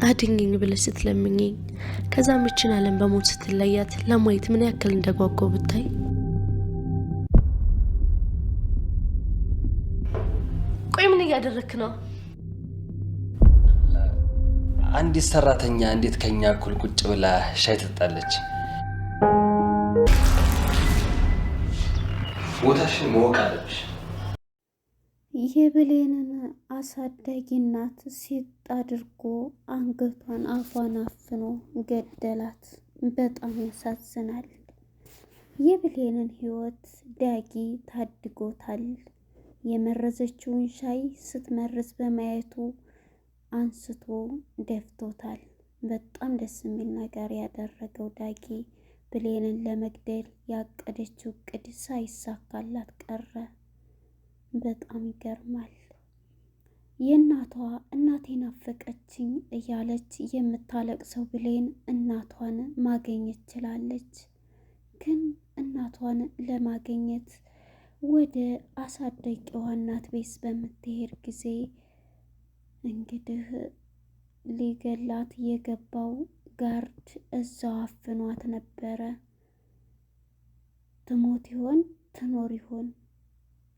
አድኝኝ ብለሽ ስትለምኝኝ ከዛ ምችን ዓለም በሞት ስትለያት ለማየት ምን ያክል እንደጓጓው ብታይ። ቆይ ምን እያደረክ ነው? አንዲት ሰራተኛ እንዴት ከኛ እኩል ቁጭ ብላ ሻይ ትጠጣለች? ቦታሽን ማወቅ አለብሽ። የብሌንን አሳዳጊ እናት ሲጥ አድርጎ አንገቷን አፏን አፍኖ ገደላት። በጣም ያሳዝናል። የብሌንን ሕይወት ዳጊ ታድጎታል። የመረዘችውን ሻይ ስትመርዝ በማየቱ አንስቶ ደፍቶታል። በጣም ደስ የሚል ነገር ያደረገው ዳጊ ብሌንን ለመግደል ያቀደችው እቅድ ሳይሳካላት ቀረ። በጣም ይገርማል። የእናቷ እናቴን አፈቀችኝ እያለች የምታለቅሰው ብሌን እናቷን ማግኘት ችላለች። ግን እናቷን ለማግኘት ወደ አሳዳጊዋ እናት ቤት በምትሄድ ጊዜ እንግዲህ ሊገላት የገባው ጋርድ እዛው አፍኗት ነበረ። ትሞት ይሆን ትኖር ይሆን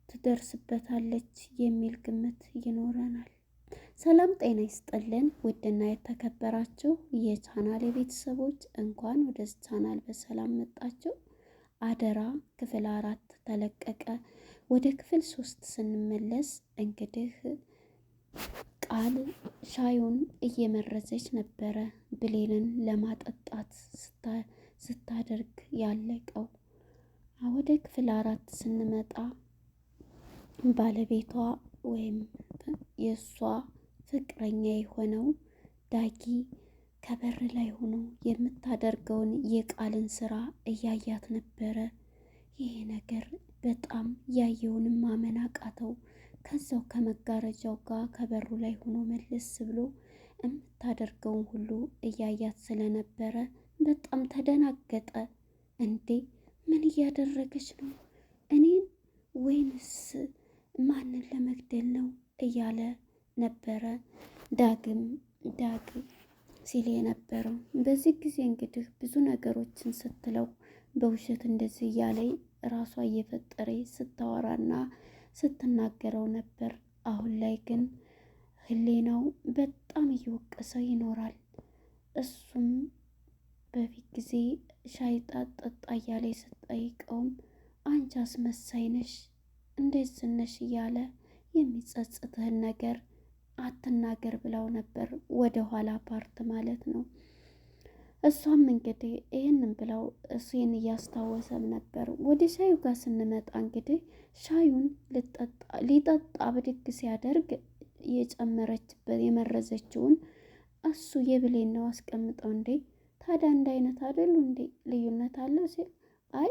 ትደርስበታለች የሚል ግምት ይኖረናል። ሰላም ጤና ይስጥልን ውድና የተከበራችሁ የቻናል ቤተሰቦች እንኳን ወደ ቻናል በሰላም መጣችሁ። አደራ ክፍል 4 ተለቀቀ። ወደ ክፍል 3 ስንመለስ እንግዲህ ቃል ሻዩን እየመረዘች ነበረ ብሌንን ለማጠጣት ስታደርግ ያለቀው። ወደ ክፍል 4 ስንመጣ ባለቤቷ ወይም የእሷ ፍቅረኛ የሆነው ዳጊ ከበር ላይ ሆኖ የምታደርገውን የቃልን ስራ እያያት ነበረ። ይሄ ነገር በጣም ያየውንም ማመን አቃተው። ከዛው ከመጋረጃው ጋር ከበሩ ላይ ሆኖ መለስ ብሎ የምታደርገውን ሁሉ እያያት ስለነበረ በጣም ተደናገጠ። እንዴ ምን እያደረገች ነው? እኔን ወይንስ ማንን ለመግደል ነው እያለ ነበረ ዳግ ሲል የነበረው። በዚህ ጊዜ እንግዲህ ብዙ ነገሮችን ስትለው በውሸት እንደዚህ እያለኝ ራሷ እየፈጠረ ስታወራና ስትናገረው ነበር። አሁን ላይ ግን ህሌናው በጣም እየወቀሰው ይኖራል። እሱም በፊት ጊዜ ሻይ ጠጣ እያለ ስትጠይቀውም አንቺ አስመሳይ ነሽ እንደዚህ ነሽ እያለ የሚጸጽትህን ነገር አትናገር ብለው ነበር፣ ወደ ኋላ ፓርት ማለት ነው። እሷም እንግዲህ ይህንን ብለው እሱን እያስታወሰም ነበር። ወደ ሻዩ ጋር ስንመጣ እንግዲህ ሻዩን ሊጠጣ ብድግ ሲያደርግ የጨመረችበት የመረዘችውን እሱ የብሌን ነው አስቀምጠው። እንዴ ታዲያ አንድ አይነት አይደሉ እንዴ ልዩነት አለው ሲል፣ አይ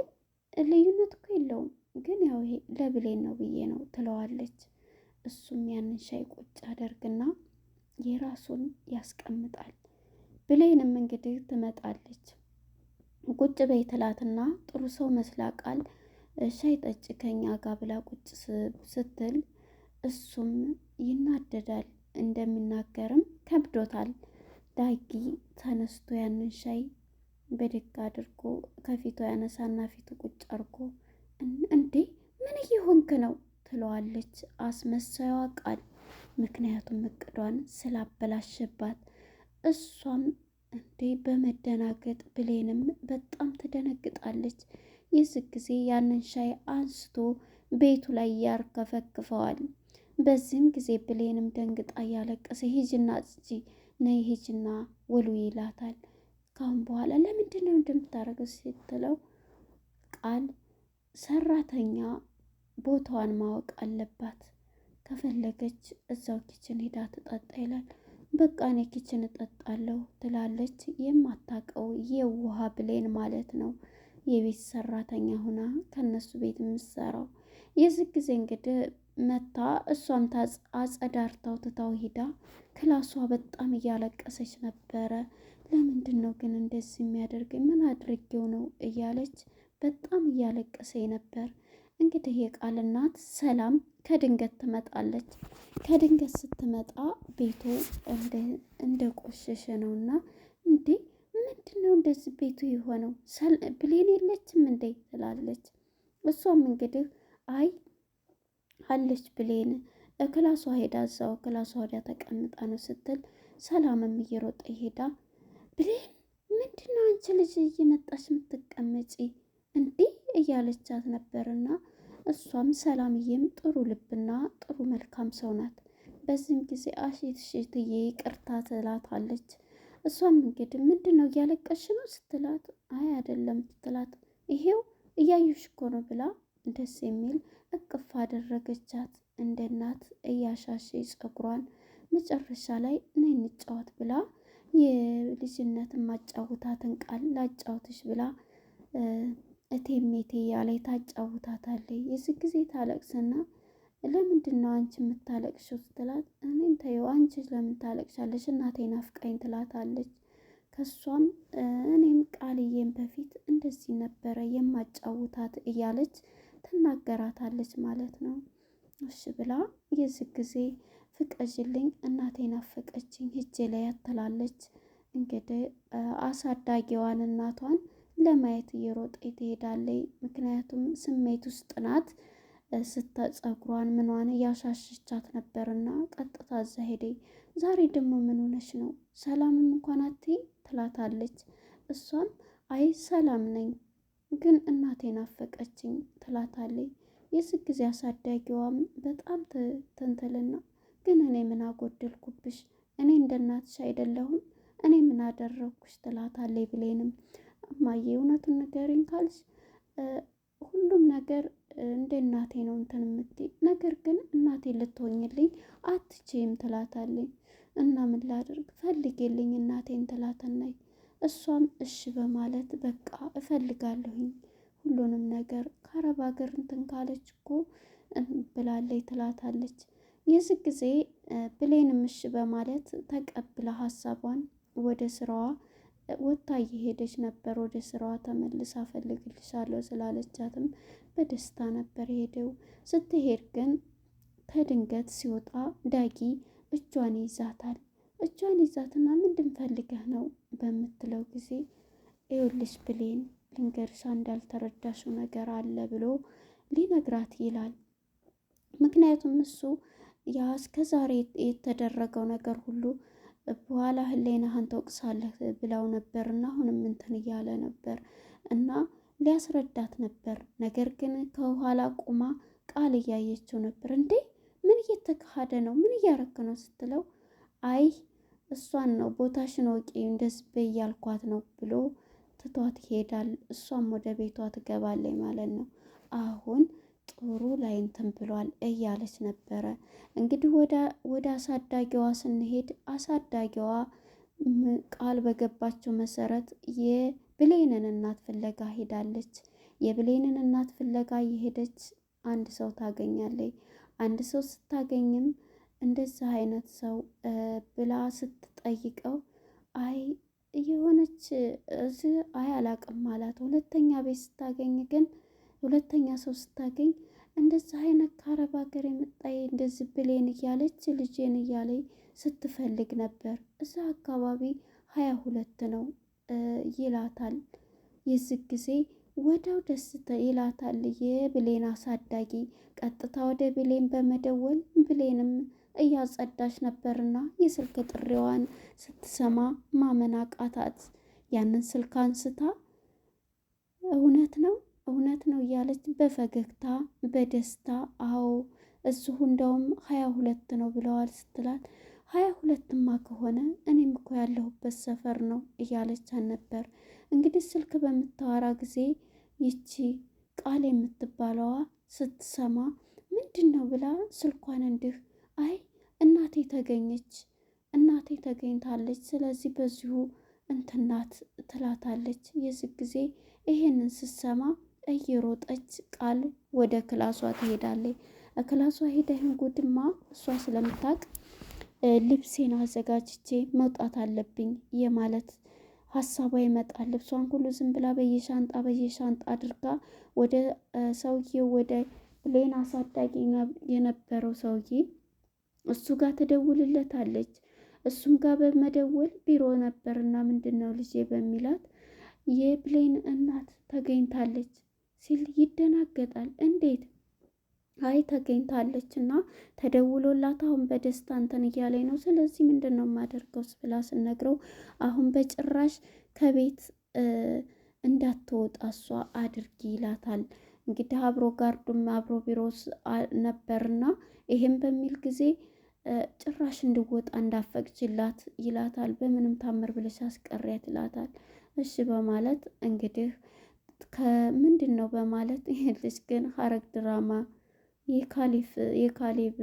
ልዩነት እኮ የለውም ግን ያው ይሄ ለብሌን ነው ብዬ ነው ትለዋለች። እሱም ያንን ሻይ ቁጭ አደርግና የራሱን ያስቀምጣል። ብሌንም እንግዲህ ትመጣለች። ቁጭ በይ ትላትና ጥሩ ሰው መስላ ቃል ሻይ ጠጭ ከኛ ጋር ብላ ቁጭ ስትል እሱም ይናደዳል። እንደሚናገርም ከብዶታል። ዳጊ ተነስቶ ያንን ሻይ በድግ አድርጎ ከፊቷ ያነሳና ፊቱ ቁጭ አድርጎ እንዴ ምን እየሆንክ ነው ትለዋለች አስመሳይዋ ቃል። ምክንያቱም እቅዷን ስላበላሸባት እሷም እንዴ በመደናገጥ ብሌንም በጣም ትደነግጣለች። የዚህ ጊዜ ያንን ሻይ አንስቶ ቤቱ ላይ ያርከፈክፈዋል። በዚህም ጊዜ ብሌንም ደንግጣ እያለቀሰ ሂጅና ጽጂ ነይ ሂጅና ውሉ ይላታል። ካሁን በኋላ ለምንድን ነው እንደምታደርገው ስትለው ቃል ሰራተኛ ቦታዋን ማወቅ አለባት፣ ከፈለገች እዛው ኪችን ሄዳ ትጠጣ ይላል። በቃ እኔ ኪችን እጠጣለሁ ትላለች። የማታውቀው የውሃ ብሌን ማለት ነው፣ የቤት ሰራተኛ ሁና ከነሱ ቤት የምትሰራው። የዚህ ጊዜ እንግዲህ መታ እሷም አጸዳርታው ትታው ሂዳ ክላሷ በጣም እያለቀሰች ነበረ። ለምንድን ነው ግን እንደዚህ የሚያደርገኝ? ምን አድርጌው ነው እያለች በጣም እያለቀሰኝ ነበር። እንግዲህ የቃል እናት ሰላም ከድንገት ትመጣለች። ከድንገት ስትመጣ ቤቱ እንደ ቆሸሸ ነውና እንዴ ምንድን ነው እንደዚህ ቤቱ የሆነው? ብሌን የለችም እንዴ ትላለች። እሷም እንግዲህ አይ አለች ብሌን ክላሷ ሄዳ እዛው ክላሷ ወዲያ ተቀምጣ ነው ስትል፣ ሰላምም እየሮጠ ሄዳ ብሌን ምንድን ነው አንቺ ልጅ እየመጣሽ የምትቀመጪ እንዲህ እያለቻት ነበርና እሷም ሰላምዬም ጥሩ ልብና ጥሩ መልካም ሰው ናት። በዚህም ጊዜ እሽትዬ ይቅርታ ትላታለች። እሷም እንግዲህ ምንድን ነው እያለቀሽ ነው ስትላት፣ አይ አይደለም ስትላት፣ ይሄው እያዩሽ እኮ ነው ብላ ደስ የሚል እቅፍ አደረገቻት እንደ እናት እያሻሸ ጸጉሯን። መጨረሻ ላይ ነይ እንጫወት ብላ የልጅነት ማጫወታትን ቃል ላጫውትሽ ብላ እቴሜቴ ያለኝ ታጫውታታለች። የዚህ ጊዜ ታለቅስና ለምንድን ነው አንቺ የምታለቅሽው ስትላት፣ እኔን ተይው አንቺ ለምን ታለቅሻለሽ እናቴ ናፍቃኝ ትላታለች። ከሷም እኔም ቃልዬም በፊት እንደዚህ ነበረ የማጫውታት እያለች ትናገራታለች ማለት ነው። እሺ ብላ የዚህ ጊዜ ፍቀጅልኝ እናቴ ናፈቀችኝ ሂጄ ላይ ያትላለች። እንግዲህ አሳዳጊዋን እናቷን ለማየት እየሮጠች ትሄዳለች። ምክንያቱም ስሜት ውስጥ ናት። ጸጉሯን ምኗን እያሻሸቻት ነበርና ቀጥታ እዛ ሄደች። ዛሬ ደግሞ ምን ሆነሽ ነው? ሰላምም እንኳን አትይ ትላታለች። እሷም አይ ሰላም ነኝ ግን እናቴ ናፈቀችኝ ትላታለች። የዚህ ጊዜ አሳዳጊዋም በጣም ትንትልና ግን እኔ ምን አጎደልኩብሽ? እኔ እንደ እናትሽ አይደለሁም? እኔ ምን አደረግኩሽ? ትላታለች። ብሌንም እማዬ እውነቱን ንገሪኝ ካልሽ ሁሉም ነገር እንደ እናቴ ነው እንትን የምትይ፣ ነገር ግን እናቴ ልትሆኝልኝ አትችይም ትላታለች። እና ምን ላድርግ ፈልጌልኝ እናቴን ትላተናይ። እሷም እሺ በማለት በቃ እፈልጋለሁኝ ሁሉንም ነገር ከአረብ ሀገር እንትን ካለች እኮ ብላለች ትላታለች። የዚህ ጊዜ ብሌንም እሺ በማለት ተቀብላ ሀሳቧን ወደ ስራዋ ወጥታ እየሄደች ነበር። ወደ ስራዋ ተመልሳ እፈልግልሻለሁ ስላለቻትም በደስታ ነበር ሄደው። ስትሄድ ግን ከድንገት ሲወጣ ዳጊ እጇን ይዛታል። እጇን ይዛትና ምንድን ፈልገህ ነው በምትለው ጊዜ ይኸውልሽ ብሌን ልንገርሽ እንዳልተረዳሽው ነገር አለ ብሎ ሊነግራት ይላል። ምክንያቱም እሱ ያ እስከዛሬ የተደረገው ነገር ሁሉ በኋላ ህሌናህን ትወቅሳለህ ብለው ነበርና አሁንም እንትን እያለ ነበር እና ሊያስረዳት ነበር። ነገር ግን ከኋላ ቁማ ቃል እያየችው ነበር። እንዴ ምን እየተካሄደ ነው? ምን እያረክ ነው ስትለው፣ አይ እሷን ነው ቦታሽን ወቂ እንደዚህ በይ ያልኳት ነው ብሎ ትቷት ይሄዳል። እሷም ወደ ቤቷ ትገባለች ማለት ነው። አሁን ጥሩ ላይ እንትን ብሏል እያለች ነበረ። እንግዲህ ወደ አሳዳጊዋ ስንሄድ አሳዳጊዋ ቃል በገባችው መሰረት የብሌንን እናት ፍለጋ ሄዳለች። የብሌንን እናት ፍለጋ የሄደች አንድ ሰው ታገኛለች። አንድ ሰው ስታገኝም እንደዚህ አይነት ሰው ብላ ስትጠይቀው አይ የሆነች እዚህ አይ አላቅም አላት። ሁለተኛ ቤት ስታገኝ ግን ሁለተኛ ሰው ስታገኝ እንደዚህ አይነት ከአረብ ሀገር የመጣይ እንደዚህ ብሌን እያለች ልጄን እያለች ስትፈልግ ነበር። እዛ አካባቢ 22 ነው ይላታል። የዚህ ጊዜ ወዲያው ደስ ይላታል የብሌን አሳዳጊ። ቀጥታ ወደ ብሌን በመደወል ብሌንም እያጸዳች ነበርና የስልክ ጥሪዋን ስትሰማ ማመን አቃታት። ያንን ስልክ አንስታ እውነት ነው እያለች በፈገግታ በደስታ አዎ እዚሁ እንደውም 22 ነው ብለዋል ስትላት፣ 22ማ ከሆነ እኔም እኮ ያለሁበት ሰፈር ነው እያለቻት ነበር። እንግዲህ ስልክ በምታወራ ጊዜ ይቺ ቃል የምትባለዋ ስትሰማ ምንድን ነው ብላ ስልኳን እንዲህ አይ እናቴ ተገኝታለች፣ ስለዚህ በዚሁ እንትናት ትላታለች። የዚህ ጊዜ ይሄንን ስትሰማ እየሮጠች ቃል ወደ ክላሷ ትሄዳለች። ክላሷ ሄዳ ይህን ጉድማ እሷ ስለምታውቅ ልብሴን አዘጋጅቼ መውጣት አለብኝ የማለት ሀሳቧ ይመጣል። ልብሷን ሁሉ ዝም ብላ በየሻንጣ አድርጋ ወደ ሰውዬው ወደ ብሌን አሳዳጊ የነበረው ሰውዬ እሱ ጋር ትደውልለታለች። እሱም ጋር በመደወል ቢሮ ነበርና ምንድን ነው ልጄ በሚላት የብሌን እናት ተገኝታለች ሲል ይደናገጣል። እንዴት? አይ ተገኝታለች እና ተደውሎላት አሁን በደስታ እንትን እያለኝ ነው። ስለዚህ ምንድን ነው የማደርገው ብላ ስነግረው አሁን በጭራሽ ከቤት እንዳትወጣ እሷ አድርጊ ይላታል። እንግዲህ አብሮ ጋርዱም አብሮ ቢሮስ ነበርና ይሄም በሚል ጊዜ ጭራሽ እንድወጣ እንዳፈቅችላት ይላታል። በምንም ታምር ብለሽ አስቀሪያት ይላታል። እሺ በማለት እንግዲህ ከምንድን ነው በማለት ይሄ ልጅ ግን ሐረግ ድራማ የካሌብ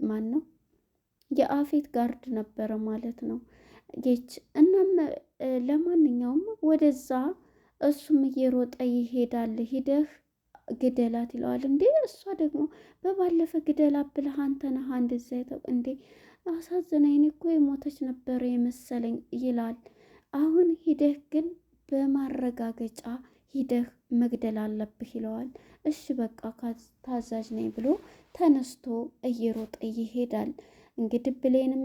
ማን ነው የአፌት ጋርድ ነበረ ማለት ነው ጌች። እናም ለማንኛውም ወደዛ እሱም እየሮጠ ይሄዳል። ሂደህ ግደላት ይለዋል። እንዴ እሷ ደግሞ በባለፈ ግደላት ብለህ አንተ ነህ እንደዛ እንዴ አሳዘነኝ፣ እኔ እኮ የሞተች ነበረ የመሰለኝ ይላል። አሁን ሂደህ ግን በማረጋገጫ ሂደህ መግደል አለብህ ይለዋል። እሺ በቃ ታዛዥ ነኝ ብሎ ተነስቶ እየሮጠ ይሄዳል። እንግዲህ ብሌንም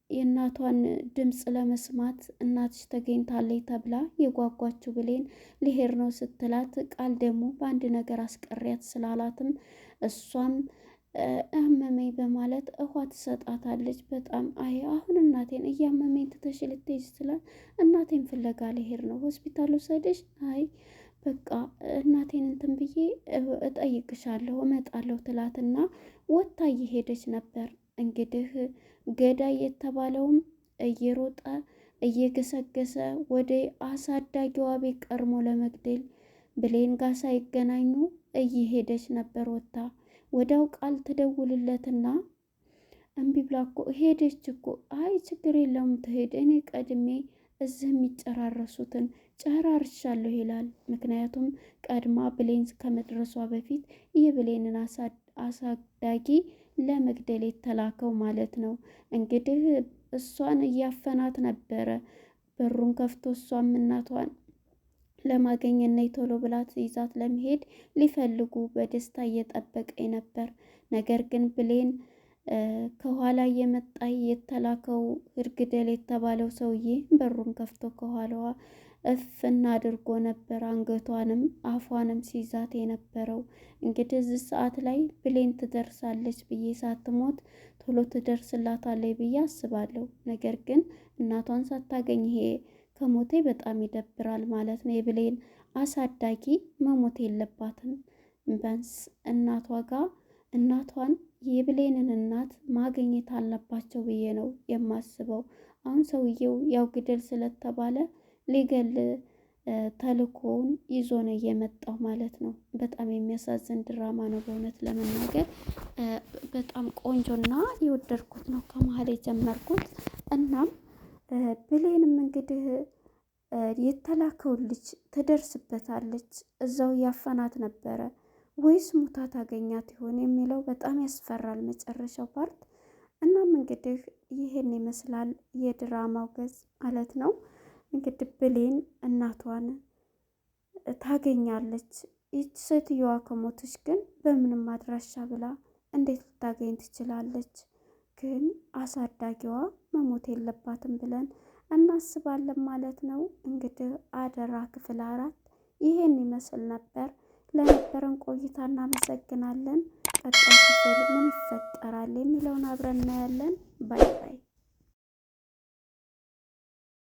የእናቷን ድምፅ ለመስማት እናትሽ ተገኝታለች ተብላ የጓጓችው ብሌን ሊሄድ ነው ስትላት ቃል ደግሞ በአንድ ነገር አስቀሪያት ስላላትም እሷም አመመኝ በማለት ውሃ ትሰጣታለች። በጣም አይ አሁን እናቴን እያመመኝ ትተሽ ልትሄጂ ስላት እናቴን ፍለጋ ልሄድ ነው ሆስፒታል ውሰድሽ? አይ በቃ እናቴን እንትን ብዬ እጠይቅሻለሁ እመጣለሁ ትላትና ወታ እየሄደች ነበር። እንግዲህ ገዳይ የተባለውም እየሮጠ እየገሰገሰ ወደ አሳዳጊዋ ቤት ቀድሞ ለመግደል ብሌን ጋር ሳይገናኙ እየሄደች ነበር። ወታ ወዲያው ቃል ትደውልለትና እምቢ ብላ እኮ ሄደች እኮ። አይ ችግር የለውም ትሄድ፣ እኔ ቀድሜ እዚህ የሚጨራረሱትን ጨራርሻለሁ ይላል። ምክንያቱም ቀድማ ብሌን ከመድረሷ በፊት የብሌንን አሳዳጊ ለመግደል የተላከው ማለት ነው። እንግዲህ እሷን እያፈናት ነበረ። በሩን ከፍቶ እሷም እናቷን ለማገኘት ነይ ቶሎ ብላት ይዛት ለመሄድ ሊፈልጉ በደስታ እየጠበቀኝ ነበር። ነገር ግን ብሌን ከኋላ እየመጣ የተላከው እርግደል የተባለው ሰውዬ በሩን ከፍቶ ከኋላዋ እፍና አድርጎ ነበር አንገቷንም አፏንም ሲይዛት የነበረው። እንግዲህ እዚህ ሰዓት ላይ ብሌን ትደርሳለች ብዬ ሳትሞት ቶሎ ትደርስላታለች ብዬ አስባለሁ። ነገር ግን እናቷን ሳታገኝ ይሄ ከሞቴ በጣም ይደብራል ማለት ነው። የብሌን አሳዳጊ መሞት የለባትም። ቢያንስ እናቷ ጋር እናቷን የብሌንን እናት ማግኘት አለባቸው ብዬ ነው የማስበው። አሁን ሰውየው ያው ግደል ስለተባለ ሊገል ተልኮውን ይዞ ነው የመጣው ማለት ነው። በጣም የሚያሳዝን ድራማ ነው በእውነት ለመናገር በጣም ቆንጆና የወደድኩት ነው ከመሀል የጀመርኩት። እናም ብሌንም እንግዲህ የተላከውን ልጅ ትደርስበታለች። እዛው ያፈናት ነበረ ወይስ ሙታ ታገኛት ይሆን የሚለው በጣም ያስፈራል መጨረሻው ፓርት። እናም እንግዲህ ይህን ይመስላል የድራማው ገጽ ማለት ነው። እንግዲህ ብሌን እናቷን ታገኛለች። ይች ሴትዮዋ ከሞተች ግን በምንም አድራሻ ብላ እንዴት ልታገኝ ትችላለች? ግን አሳዳጊዋ መሞት የለባትም ብለን እናስባለን ማለት ነው። እንግዲህ አደራ ክፍል 4 ይሄን ይመስል ነበር። ለነበረን ቆይታ እናመሰግናለን። ቀጣይ ክፍል ምን ይፈጠራል የሚለውን አብረን እናያለን። ባይ ባይ።